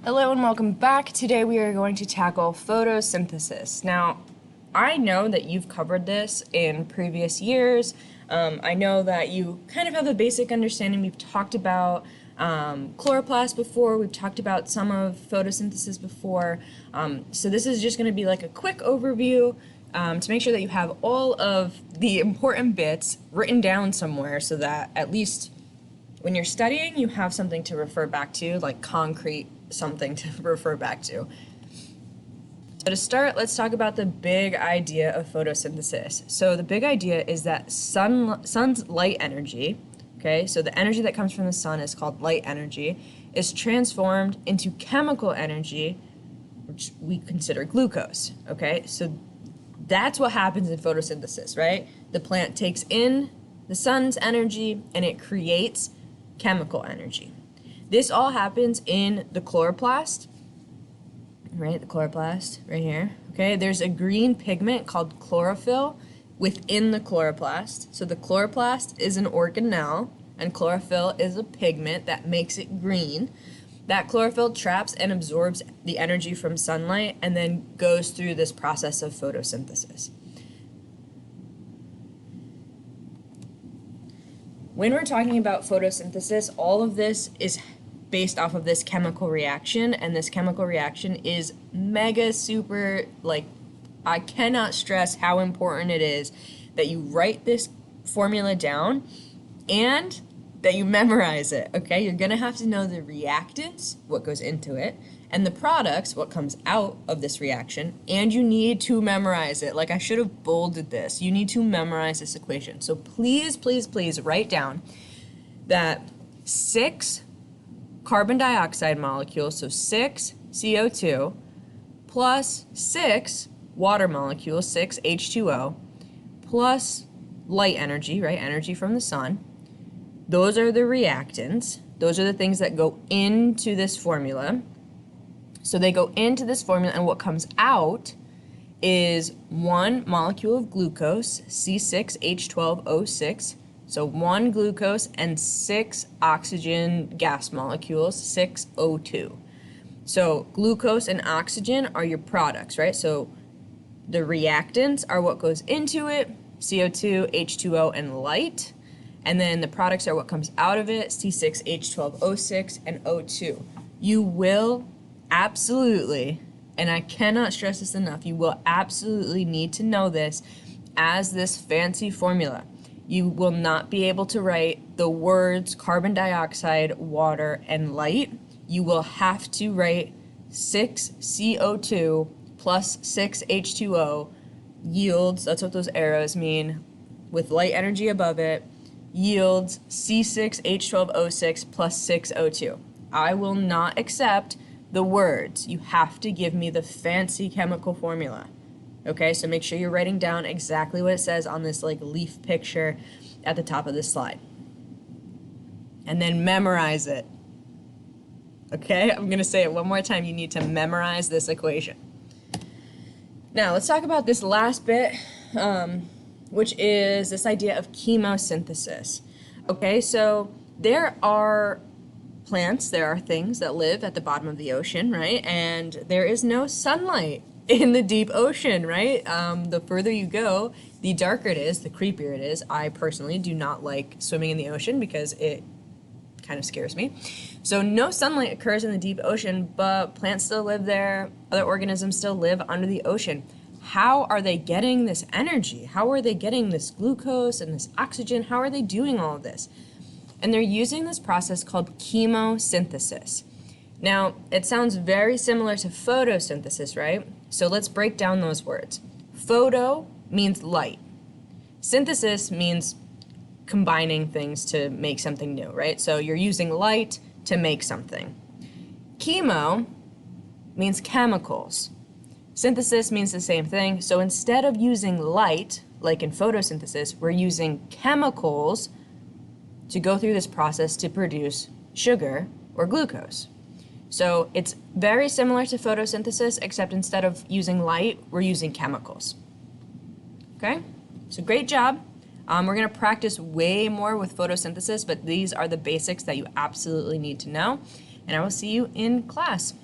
Hello and welcome back. Today we are going to tackle photosynthesis. Now, I know that you've covered this in previous years. I know that you kind of have a basic understanding. We've talked about chloroplast before. We've talked about some of photosynthesis before. So this is just going to be like a quick overview to make sure that you have all of the important bits written down somewhere so that at least when you're studying, you have something to refer back to, like concrete something to refer back to. So to start, let's talk about the big idea of photosynthesis. So the big idea is that sun's light energy, okay, so the energy that comes from the sun is called light energy, is transformed into chemical energy, which we consider glucose, okay? So that's what happens in photosynthesis, right? The plant takes in the sun's energy and it creates chemical energy. This all happens in the chloroplast, right? The chloroplast right here. Okay, there's a green pigment called chlorophyll within the chloroplast. So the chloroplast is an organelle and chlorophyll is a pigment that makes it green. That chlorophyll traps and absorbs the energy from sunlight and then goes through this process of photosynthesis. When we're talking about photosynthesis, all of this is based off of this chemical reaction, and this chemical reaction is mega super, like, I cannot stress how important it is that you write this formula down and that you memorize it, okay? You're gonna have to know the reactants, what goes into it, and the products, what comes out of this reaction, and you need to memorize it. Like, I should have bolded this. You need to memorize this equation. So please, please, please write down that 6 carbon dioxide molecules, so 6 CO2, plus 6 water molecules, 6 H2O, plus light energy, right, energy from the sun. Those are the reactants. Those are the things that go into this formula. So they go into this formula, and what comes out is 1 molecule of glucose, C6H12O6. So 1 glucose and 6 oxygen gas molecules, 6 O2. So glucose and oxygen are your products, right? So the reactants are what goes into it, CO2, H2O, and light. And then the products are what comes out of it, C6H12O6 and O2. You will absolutely, and I cannot stress this enough, you will absolutely need to know this as this fancy formula. You will not be able to write the words carbon dioxide, water, and light. You will have to write 6 CO2 plus 6 H2O yields, that's what those arrows mean, with light energy above it, yields C6H12O6 plus 6 O2. I will not accept the words. You have to give me the fancy chemical formula. Okay, so make sure you're writing down exactly what it says on this like leaf picture at the top of this slide. And then memorize it. Okay, I'm gonna say it one more time. You need to memorize this equation. Now, let's talk about this last bit, which is this idea of chemosynthesis. Okay, so there are plants, there are things that live at the bottom of the ocean, right? And there is no sunlight in the deep ocean, right? The further you go, the darker it is, the creepier it is. I personally do not like swimming in the ocean because it kind of scares me. So no sunlight occurs in the deep ocean, but plants still live there, other organisms still live under the ocean. How are they getting this energy? How are they getting this glucose and this oxygen? How are they doing all of this? And they're using this process called chemosynthesis. Now, it sounds very similar to photosynthesis, right? So let's break down those words. Photo means light. Synthesis means combining things to make something new, right? So you're using light to make something. Chemo means chemicals. Synthesis means the same thing. So instead of using light, like in photosynthesis, we're using chemicals to go through this process to produce sugar or glucose. So it's very similar to photosynthesis, except instead of using light, we're using chemicals. Okay, so great job. We're going to practice way more with photosynthesis, but these are the basics that you absolutely need to know. And I will see you in class.